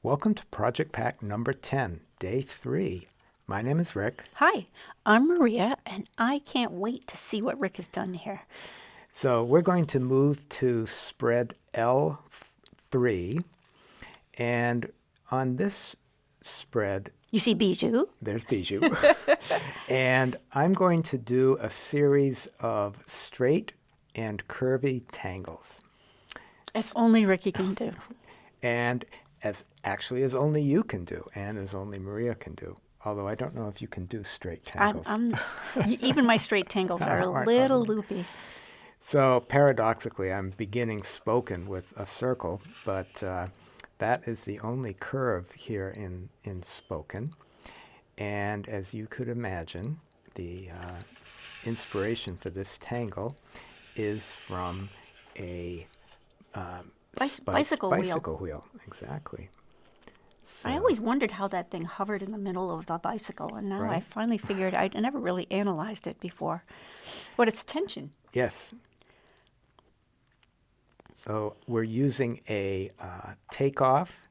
Welcome to Project Pack number 10, Day 3. My name is Rick. Hi, I'm Maria, and I can't wait to see what Rick has done here. So we're going to move to spread L3, and on this spread, You see Bijou? there's Bijou, and I'm going to do a series of straight and curvy tangles. As only Ricky can do. And as only you can do, and as only Maria can do. Although I don't know if you can do straight tangles. Even my straight tangles are a little loopy. So paradoxically, I'm beginning spoken with a circle, but that is the only curve here in spoken. And as you could imagine, the inspiration for this tangle is from a bicycle wheel. Exactly. So, I always wondered how that thing hovered in the middle of the bicycle, and now I finally figured I never really analyzed it before. But it's tension. Yes. So we're using a takeoff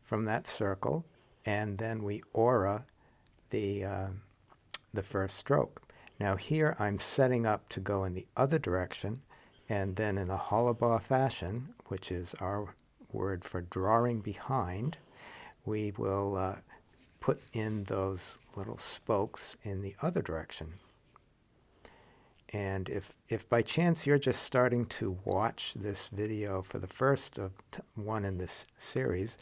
from that circle, and then we aura the first stroke. Now here I'm setting up to go in the other direction, and then in a hollabaugh fashion, which is our word for drawing behind, we will put in those little spokes in the other direction. And if by chance you're just starting to watch this video for the first one in this series,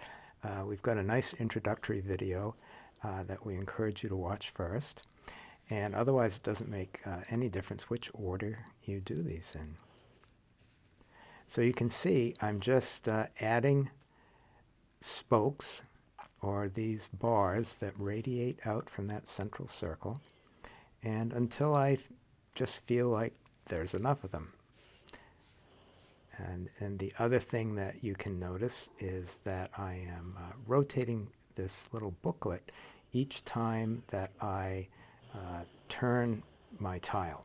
we've got a nice introductory video that we encourage you to watch first. And otherwise, it doesn't make any difference which order you do these in. So you can see I'm just adding spokes, or these bars that radiate out from that central circle, and until I just feel like there's enough of them. And the other thing that you can notice is that I am rotating this little booklet each time that I turn my tile.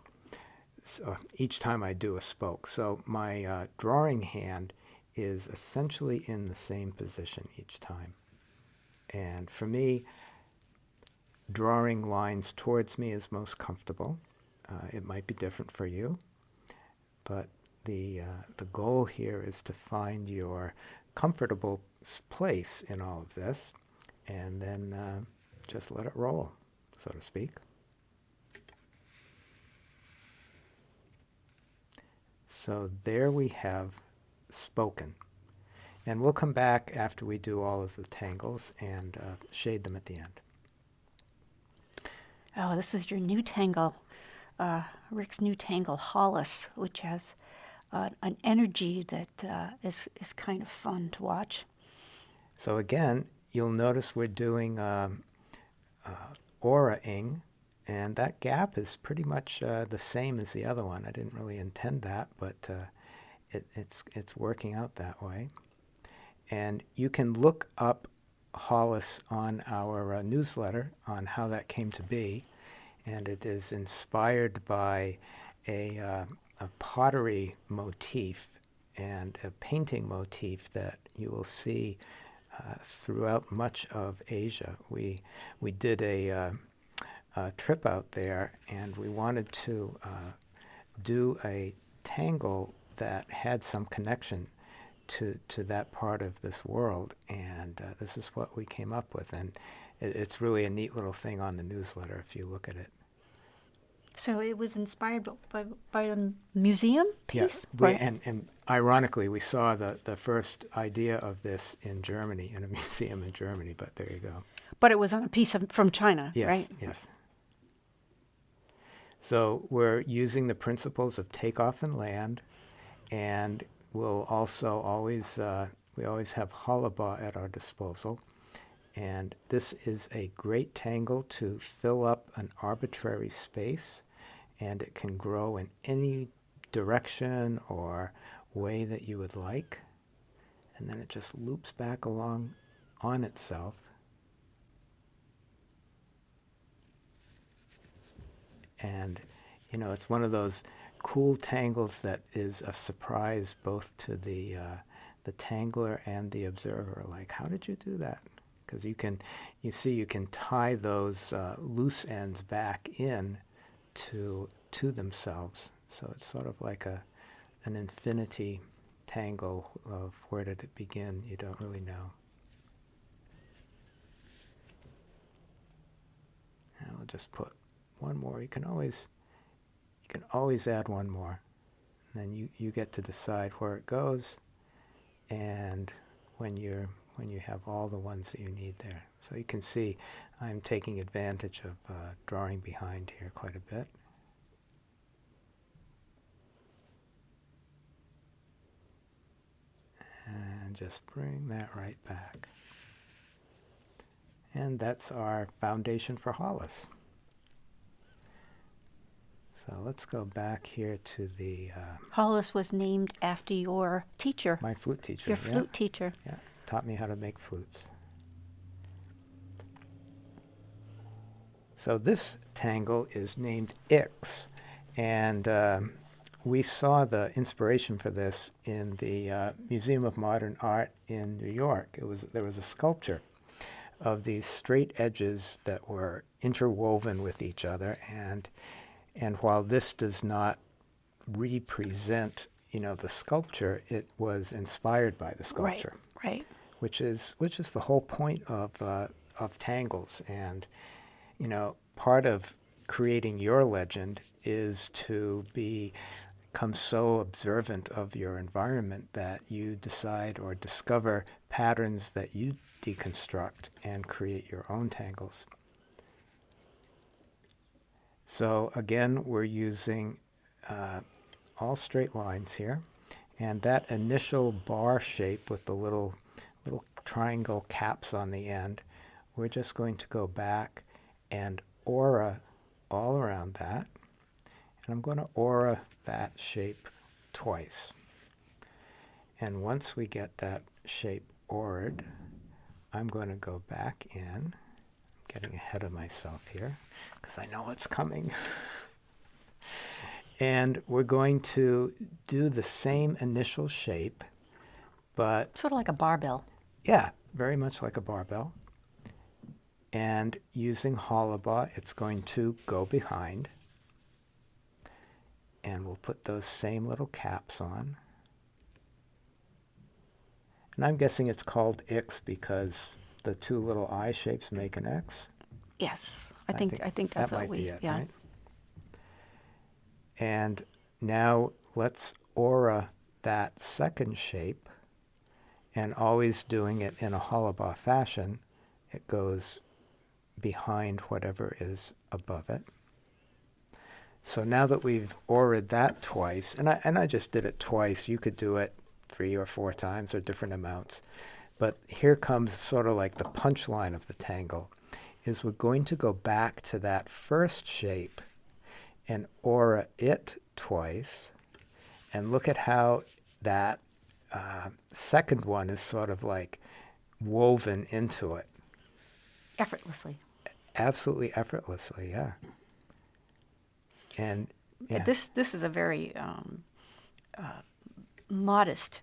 So each time I do a spoke. So my drawing hand is essentially in the same position each time. And for me, drawing lines towards me is most comfortable. It might be different for you, but the goal here is to find your comfortable place in all of this, and then just let it roll, so to speak. So there we have spoken. And we'll come back after we do all of the tangles and shade them at the end. Oh, this is your new tangle, Rick's new tangle, Hollis, which has an energy that is kind of fun to watch. So again, you'll notice we're doing aura-ing, and that gap is pretty much the same as the other one. I didn't really intend that, but it's working out that way. And you can look up Hollis on our newsletter on how that came to be, and it is inspired by a pottery motif and a painting motif that you will see throughout much of Asia. We did a trip out there, and we wanted to do a tangle that had some connection to that part of this world, and this is what we came up with, and it's really a neat little thing on the newsletter if you look at it. So it was inspired by a museum piece? Yeah, and ironically, we saw the first idea of this in Germany, in a museum in Germany, but there you go. But it was on a piece from China, yes, right? Yes. So we're using the principles of takeoff and land, and we'll also always have hollabaugh at our disposal. And this is a great tangle to fill up an arbitrary space, and it can grow in any direction or way that you would like. And then it just loops back along on itself. And, you know, it's one of those cool tangles that is a surprise both to the the tangler and the observer. Like, how did you do that? Because you can tie those loose ends back in to themselves. So it's sort of like an infinity tangle of where did it begin? You don't really know. And we'll just put one more. You can always add one more. And then you get to decide where it goes, and when you have all the ones that you need there. So you can see I'm taking advantage of drawing behind here quite a bit. And just bring that right back. And that's our foundation for Hollis. So let's go back here to the... Hollis was named after your teacher. My flute teacher. Your flute teacher. Yeah, taught me how to make flutes. So this tangle is named Inc. And we saw the inspiration for this in the Museum of Modern Art in New York. There was a sculpture of these straight edges that were interwoven with each other, and while this does not represent, the sculpture, it was inspired by the sculpture. Right. Which is the whole point of tangles. And part of creating your legend is to become so observant of your environment that you decide or discover patterns that you deconstruct and create your own tangles. So again, we're using all straight lines here, and that initial bar shape with the little triangle caps on the end, we're just going to go back and aura all around that, and I'm going to aura that shape twice. And once we get that shape auraed, I'm going to go back in. I'm getting ahead of myself here because I know what's coming. And we're going to do the same initial shape, but... Sort of like a barbell. Yeah, very much like a barbell. And using Hollabaugh, it's going to go behind. And we'll put those same little caps on. And I'm guessing it's called X because the two little eye shapes make an X. Yes, I think that's that what might be it, yeah. Right? And now let's aura that second shape, and always doing it in a Hollabaugh fashion, it goes behind whatever is above it. So now that we've auraed that twice, and I just did it twice, you could do it 3 or 4 times or different amounts, but here comes sort of like the punchline of the tangle, is we're going to go back to that first shape and aura it twice, and look at how that second one is sort of like woven into it. Effortlessly. Absolutely effortlessly, yeah. And yeah. This is a very modest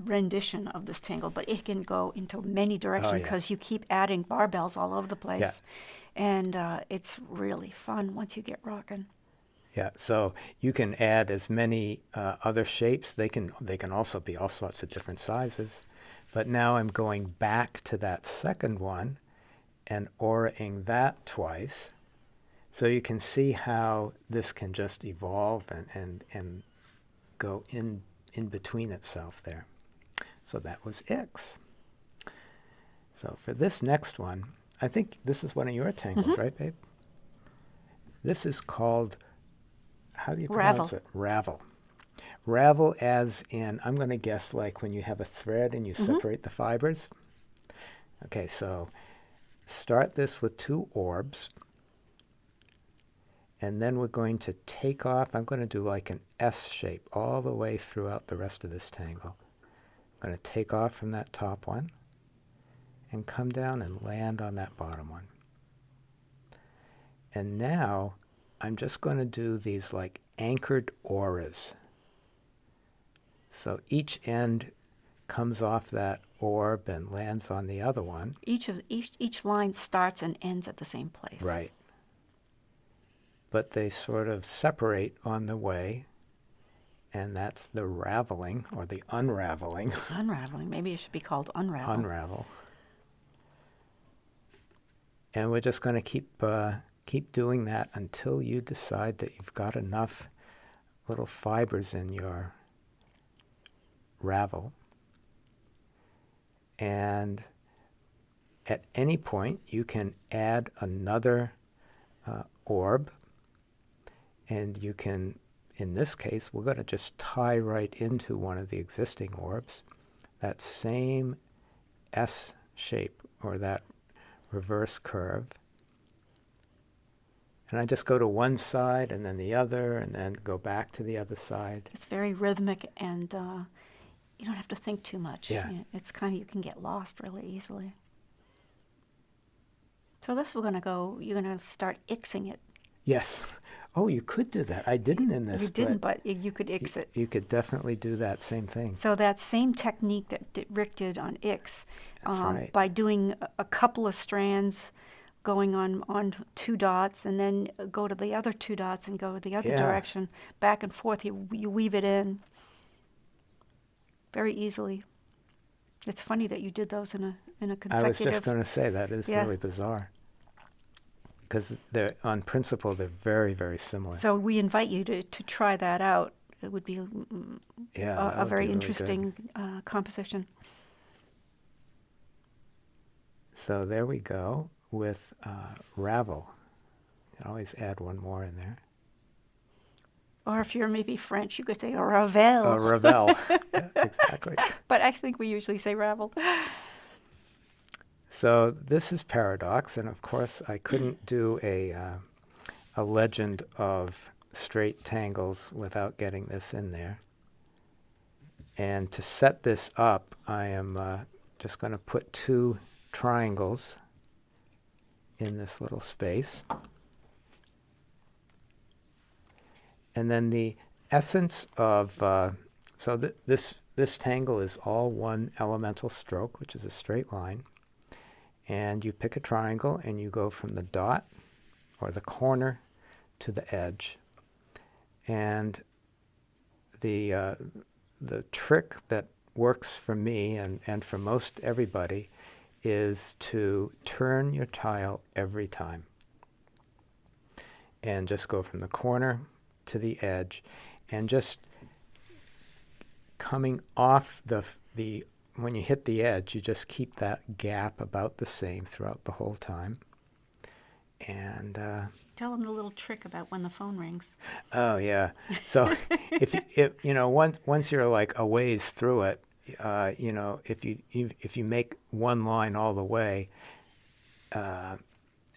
rendition of this tangle, but it can go into many directions because you keep adding barbells all over the place. Yeah. And it's really fun once you get rocking. Yeah, so you can add as many other shapes. They can also be all sorts of different sizes. But now I'm going back to that second one and auraing that twice. So you can see how this can just evolve and go in between itself there. So that was X. So for this next one, I think this is one of your tangles, right, babe? This is called, how do you pronounce it? Ravel. Ravel as in, I'm going to guess like when you have a thread and you separate the fibers. Okay, so start this with 2 orbs. And then we're going to take off. I'm going to do like an S shape all the way throughout the rest of this tangle. I'm going to take off from that top one and come down and land on that bottom one. And now I'm just going to do these like anchored auras. So each end comes off that orb and lands on the other one. Each line starts and ends at the same place. Right. But they sort of separate on the way, and that's the raveling or the unraveling. Unraveling. Maybe it should be called unravel. Unravel. And we're just going to keep doing that until you decide that you've got enough little fibers in your ravel. And at any point, you can add another orb, and you can, in this case, we're going to just tie right into one of the existing orbs, that same S shape, or that reverse curve. And I just go to one side and then the other, and then go back to the other side. It's very rhythmic, and you don't have to think too much. Yeah. It's kind of, you can get lost really easily. So this you're going to start Xing it. Yes. Oh, you could do that. I didn't in this. You didn't, but you could X it. You could definitely do that same thing. So that same technique that Rick did on X, right. by doing a couple of strands, going on 2 dots, and then go to the other 2 dots and go the other direction, back and forth. You weave it in very easily. It's funny that you did those in a consecutive. I was just going to say that is really bizarre, because on principle they're very, very similar. So we invite you to try that out. It would be a very interesting composition. So there we go with ravel. You can always add one more in there. Or if you're maybe French, you could say ravel. Ravel, yeah, exactly. But I think we usually say ravel. So this is Paradox, and of course I couldn't do a legend of straight tangles without getting this in there. And to set this up, I am just going to put 2 triangles in this little space. And then the essence of, this tangle is all one elemental stroke, which is a straight line. And you pick a triangle and you go from the dot or the corner to the edge. And the trick that works for me and for most everybody is to turn your tile every time. And just go from the corner to the edge, and just coming off the when you hit the edge, you just keep that gap about the same throughout the whole time. And tell them the little trick about when the phone rings. Oh yeah. So if once you're like a ways through it, if you make one line all the way, and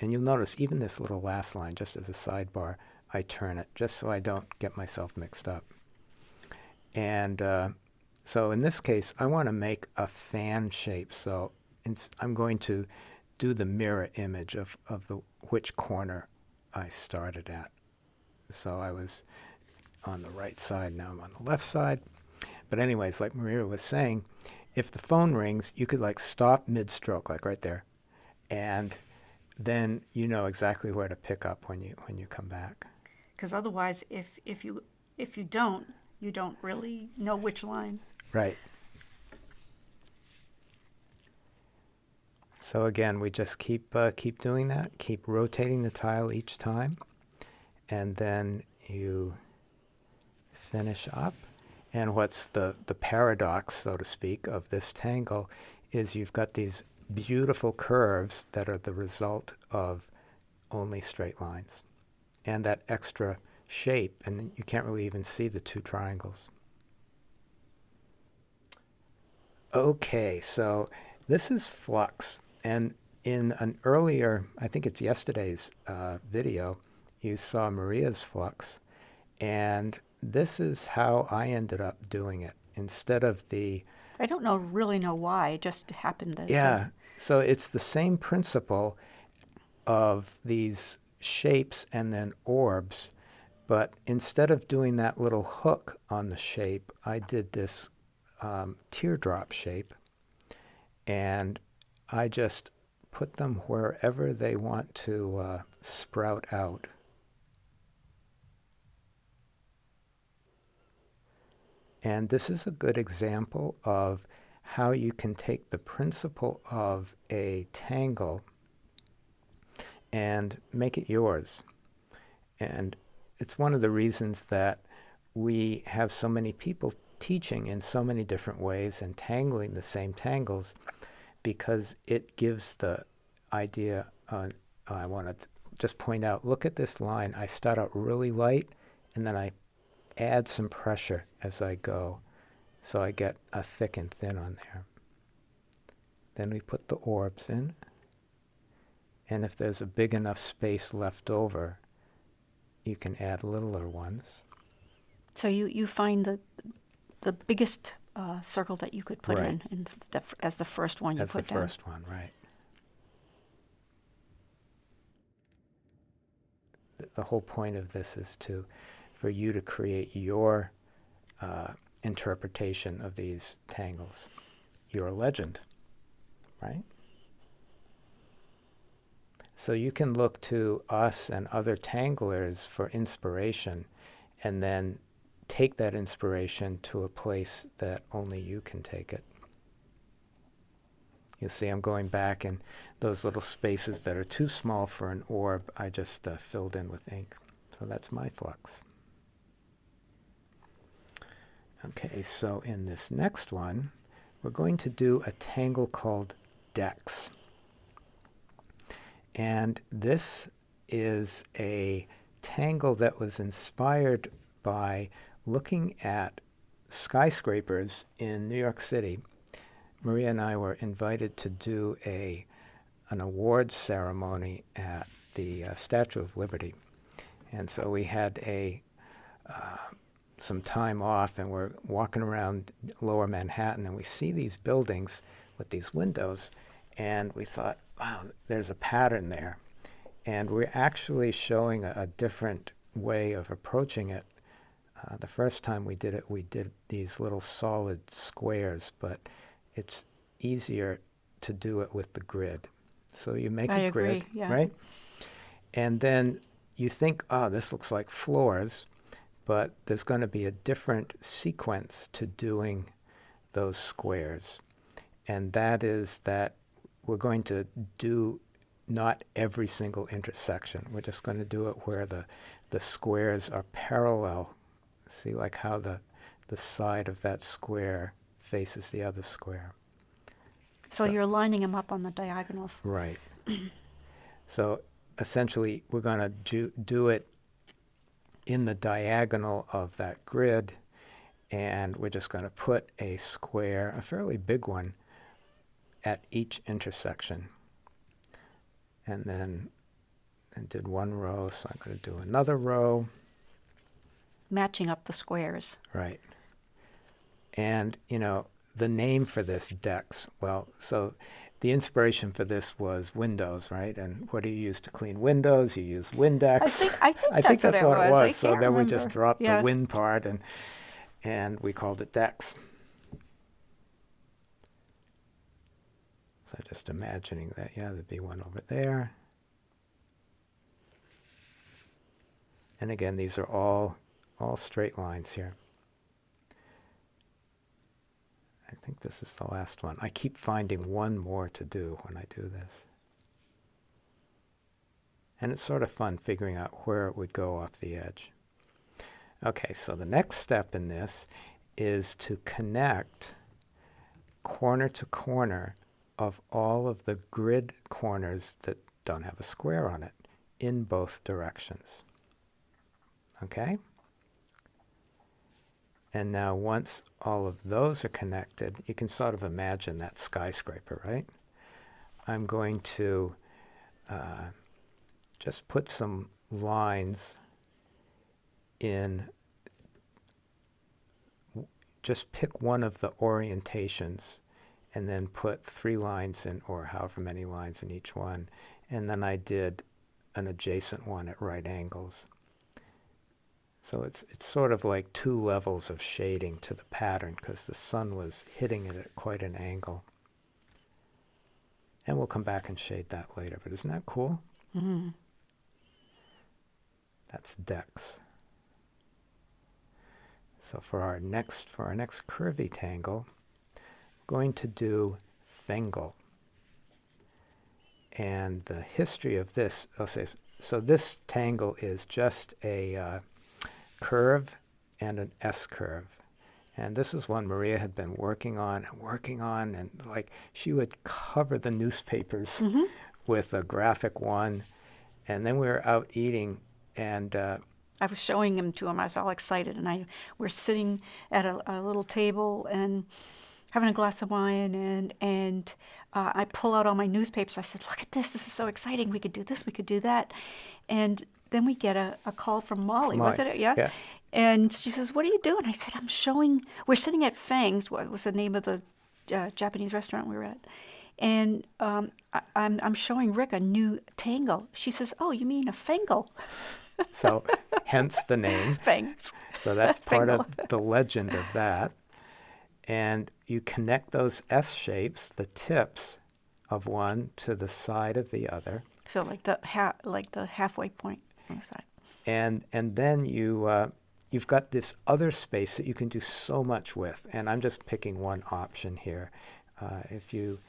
you'll notice even this little last line, just as a sidebar, I turn it just so I don't get myself mixed up. And so in this case, I want to make a fan shape. So I'm going to do the mirror image of which corner I started at. So I was on the right side, now I'm on the left side. But anyways, like Maria was saying, if the phone rings, you could like stop mid-stroke, like right there. And then you know exactly where to pick up when you come back. Because otherwise, if you don't really know which line. Right. So again, we just keep doing that. Keep rotating the tile each time, and then you finish up. And what's the paradox, so to speak, of this tangle is you've got these beautiful curves that are the result of only straight lines, and that extra shape, and you can't really even see the 2 triangles. Okay, so this is flux, and in an earlier, I think it's yesterday's video, you saw Maria's flux, and this is how I ended up doing it. Instead of I don't really know why, it just happened. Yeah, so it's the same principle of these shapes and then orbs, but instead of doing that little hook on the shape, I did this teardrop shape, and I just put them wherever they want to sprout out. And this is a good example of how you can take the principle of a tangle and make it yours. And it's one of the reasons that we have so many people teaching in so many different ways and tangling the same tangles, because it gives the idea, I want to just point out, look at this line. I start out really light, and then I add some pressure as I go, so I get a thick and thin on there. Then we put the orbs in, and if there's a big enough space left over, you can add littler ones. So you find the biggest circle that you could put Right. in as the first one you That's put the down. first one, right. The whole point of this is for you to create your interpretation of these tangles. You're a legend, right? So you can look to us and other tanglers for inspiration, and then take that inspiration to a place that only you can take it. You see, I'm going back, and those little spaces that are too small for an orb, I just filled in with ink. So that's my flux. Okay, so in this next one, we're going to do a tangle called decks. And this is a tangle that was inspired by looking at skyscrapers in New York City. Maria and I were invited to do an awards ceremony at the Statue of Liberty. And so we had some time off, and we're walking around Lower Manhattan, and we see these buildings with these windows, and we thought, wow, there's a pattern there. And we're actually showing a different way of approaching it. The first time we did it, we did these little solid squares, but it's easier to do it with the grid. So you make a grid, yeah. right? And then you think, oh, this looks like floors, but there's going to be a different sequence to doing those squares. And that is that we're going to do not every single intersection. We're just going to do it where the squares are parallel. See, like how the side of that square faces the other square. So you're lining them up on the diagonals. Right. So essentially, we're going to do it in the diagonal of that grid, and we're just going to put a square, a fairly big one, at each intersection. And then I did one row, so I'm going to do another row. Matching up the squares. Right. And, the name for this, decks, well, so the inspiration for this was Windows, right? And what do you use to clean windows? You use Windex. I think that's what it was. So then we just remember. dropped the win part, and we called it decks. So just imagining that, there'd be one over there. And again, these are all straight lines here. I think this is the last one. I keep finding one more to do when I do this. And it's sort of fun figuring out where it would go off the edge. Okay, so the next step in this is to connect corner to corner of all of the grid corners that don't have a square on it in both directions. Okay? And now once all of those are connected, you can sort of imagine that skyscraper, right? I'm going to just put some lines in, just pick one of the orientations and then put 3 lines in, or however many lines in each one. And then I did an adjacent one at right angles. So it's sort of like 2 levels of shading to the pattern because the sun was hitting it at quite an angle. And we'll come back and shade that later, but isn't that cool? Mm-hmm. That's Dex. So for our next curvy tangle, we're going to do Zentangle. And the history of this, I'll say, so this tangle is just a curve and an S-curve. And this is one Maria had been working on, and like she would cover the newspapers with a graphic one. And then we were out eating, and I was showing him to him. I was all excited, and we're sitting at a little table and having a glass of wine, and I pull out all my newspapers. I said, "Look at this! This is so exciting. We could do this. We could do that." And then we get a call from Molly. Was it? Yeah. And she says, "What are you doing?" I said, "I'm showing." We're sitting at Fang's. What was the name of the Japanese restaurant we were at? And I'm showing Rick a new tangle. She says, "Oh, you mean a Zentangle?" So, hence the name. Thanks. So that's part of the legend of that. And you connect those S shapes, the tips of one to the side of the other. So like the halfway point on the side. And then you've got this other space that you can do so much with. And I'm just picking one option here. If you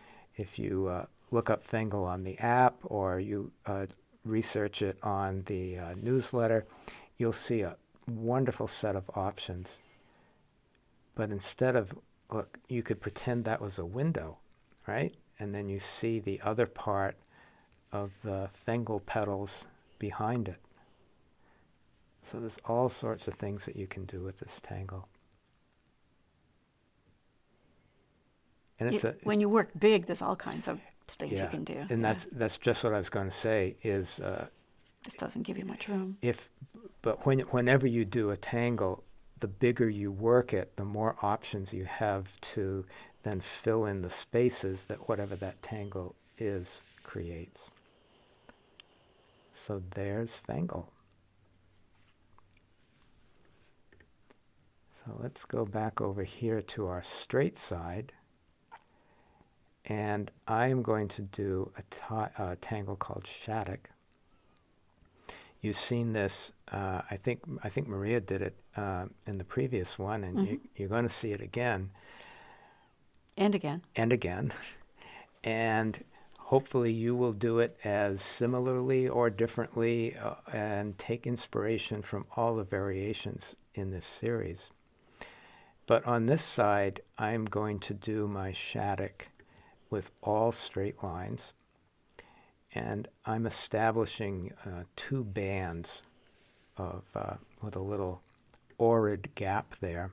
look up Zentangle on the app, or you research it on the newsletter, you'll see a wonderful set of options. But instead of, look, you could pretend that was a window, right? And then you see the other part of the Zentangle petals behind it. So there's all sorts of things that you can do with this tangle. And when you work big, there's all kinds of things you can do. And that's just what I was going to say is... this doesn't give you much room. But whenever you do a tangle, the bigger you work it, the more options you have to then fill in the spaces that whatever that tangle is creates. So there's Zentangle. So let's go back over here to our straight side. And I am going to do a tangle called Shattuck. You've seen this, I think Maria did it in the previous one, and you're going to see it again. And again. And again. And hopefully you will do it as similarly or differently and take inspiration from all the variations in this series. But on this side, I'm going to do my Shattuck with all straight lines. And I'm establishing 2 bands of with a little orid gap there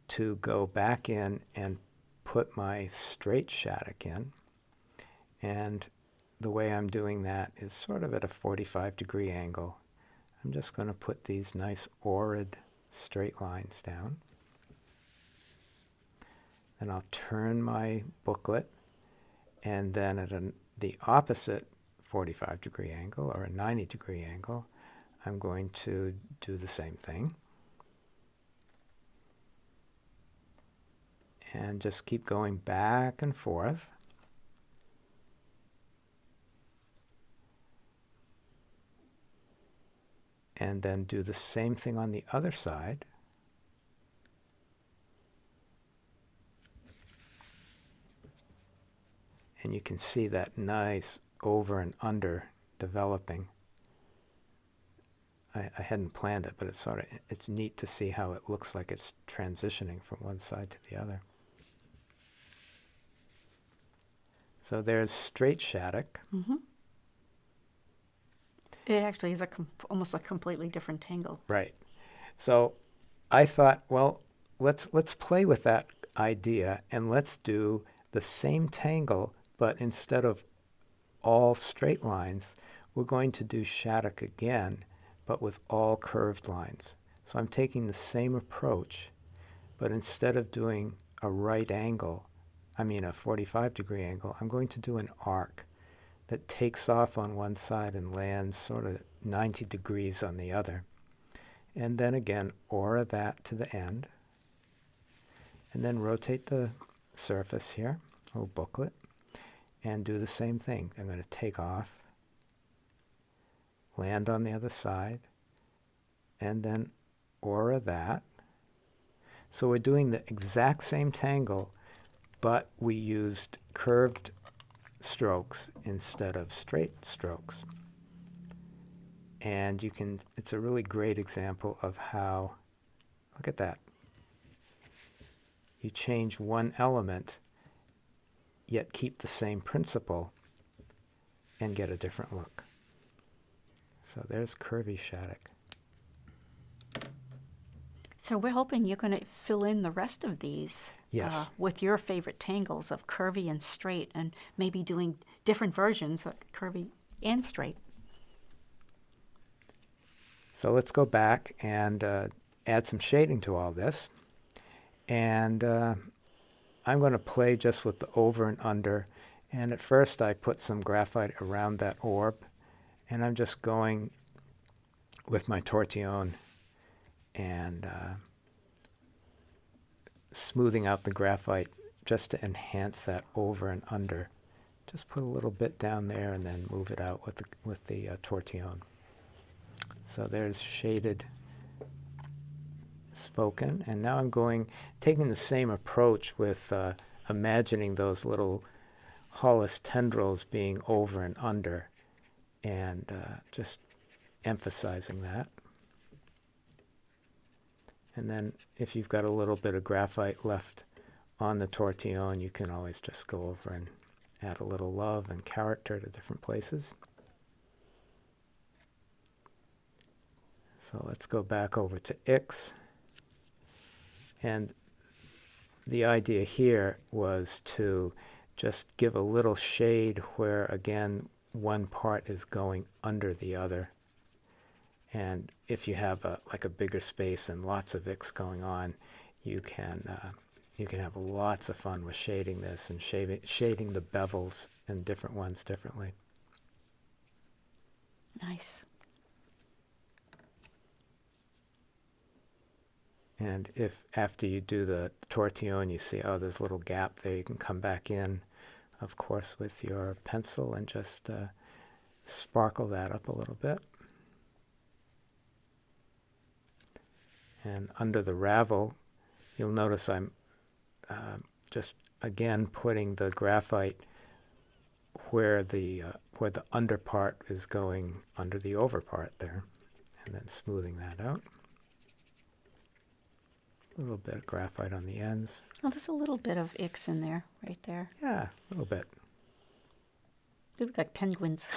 to go back in and put my straight Shattuck in. And the way I'm doing that is sort of at a 45-degree angle. I'm just going to put these nice orid straight lines down. And I'll turn my booklet, and then at the opposite 45-degree angle or a 90-degree angle, I'm going to do the same thing. And just keep going back and forth. And then do the same thing on the other side. And you can see that nice over and under developing. I hadn't planned it, but it's neat to see how it looks like it's transitioning from one side to the other. So there's straight Shattuck. Mm-hmm. It actually is almost a completely different tangle. Right. So I thought, well, let's play with that idea, and let's do the same tangle, but instead of all straight lines, we're going to do Shattuck again, but with all curved lines. So I'm taking the same approach, but instead of doing a right angle, a 45-degree angle, I'm going to do an arc that takes off on one side and lands sort of 90 degrees on the other. And then again, aura that to the end. And then rotate the surface here, little booklet, and do the same thing. I'm going to take off, land on the other side, and then aura that. So we're doing the exact same tangle, but we used curved strokes instead of straight strokes. And you can, it's a really great example of how, look at that. You change one element, yet keep the same principle and get a different look. So there's curvy Shattuck. So we're hoping you're going to fill in the rest of these with your favorite tangles of curvy and straight, and maybe doing different versions of curvy and straight. So let's go back and add some shading to all this. And I'm going to play just with the over and under. And at first I put some graphite around that orb. And I'm just going with my tortillon and smoothing out the graphite just to enhance that over and under. Just put a little bit down there and then move it out with the tortillon. So there's shaded spoken, and now I'm taking the same approach with imagining those little Hollis tendrils being over and under, and just emphasizing that. And then if you've got a little bit of graphite left on the tortillon, you can always just go over and add a little love and character to different places. So let's go back over to Ix. And the idea here was to just give a little shade where, again, one part is going under the other. And if you have like a bigger space and lots of Ix going on, you can have lots of fun with shading this and shading the bevels and different ones differently. Nice. And if after you do the tortillon you see, oh, there's a little gap there, you can come back in, of course, with your pencil and just sparkle that up a little bit. And under the ravel, you'll notice I'm just, again, putting the graphite where the under part is going under the over part there, and then smoothing that out. A little bit of graphite on the ends. Oh, there's a little bit of Ix in there, right there. Yeah, a little bit. They look like penguins.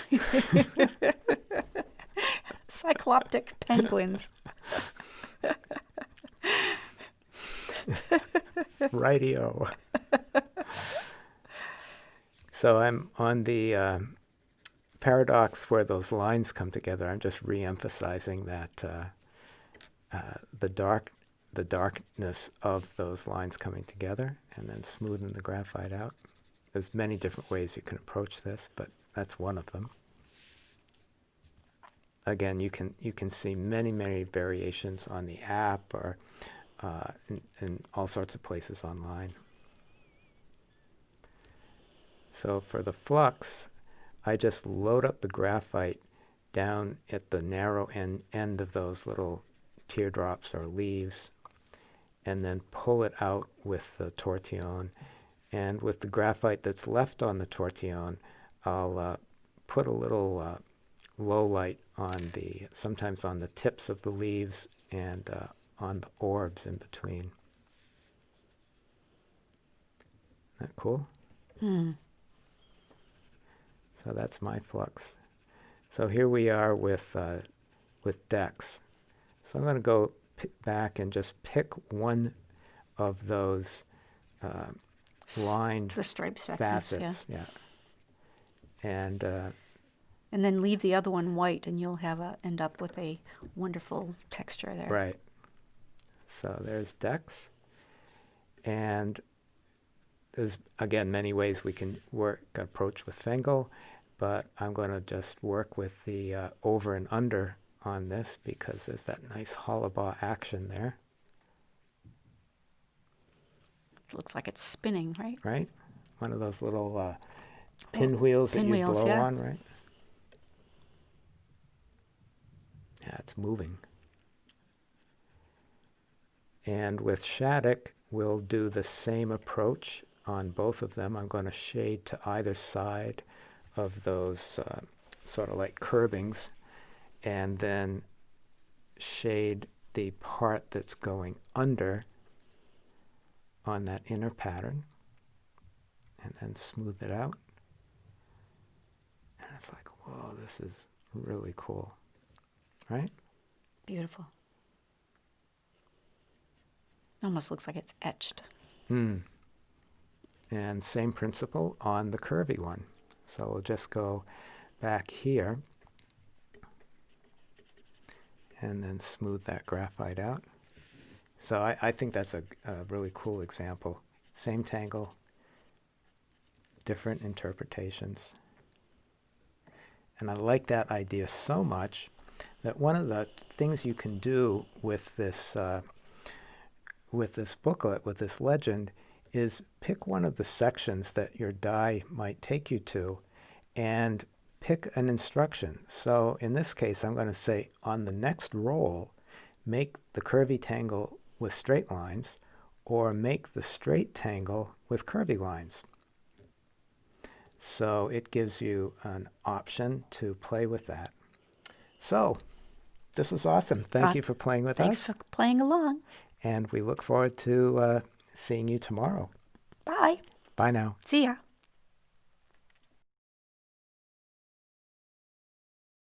Cycloptic penguins. Radio. So I'm on the paradox where those lines come together. I'm just re-emphasizing that the darkness of those lines coming together, and then smoothing the graphite out. There's many different ways you can approach this, but that's one of them. Again, you can see many variations on the app or in all sorts of places online. So for the flux, I just load up the graphite down at the narrow end of those little teardrops or leaves, and then pull it out with the tortillon. And with the graphite that's left on the tortillon, I'll put a little low light on sometimes on the tips of the leaves and on the orbs in between. Isn't that cool? So that's my flux. So here we are with decks. So I'm going to go back and just pick one of those lined the stripe sections, facets. Yeah. And then leave the other one white, and you'll end up with a wonderful texture there. Right. So there's decks. And there's, again, many ways we can approach with Zentangle, but I'm going to just work with the over and under on this because there's that nice hollowbar action there. It looks like it's spinning, right? Right? One of those little pinwheels that you blow on, right? Yeah, it's moving. And with Shattuck, we'll do the same approach on both of them. I'm going to shade to either side of those sort of like curbings, and then shade the part that's going under on that inner pattern, and then smooth it out. And it's like, whoa, this is really cool, right? Beautiful. Almost looks like it's etched. And same principle on the curvy one. So we'll just go back here and then smooth that graphite out. So I think that's a really cool example. Same tangle, different interpretations. And I like that idea so much that one of the things you can do with this booklet, with this legend, is pick one of the sections that your die might take you to and pick an instruction. So in this case, I'm going to say on the next roll, make the curvy tangle with straight lines, or make the straight tangle with curvy lines. So it gives you an option to play with that. So this was awesome. Thank you for playing with us. Thanks for playing along. And we look forward to seeing you tomorrow. Bye. Bye now. See ya.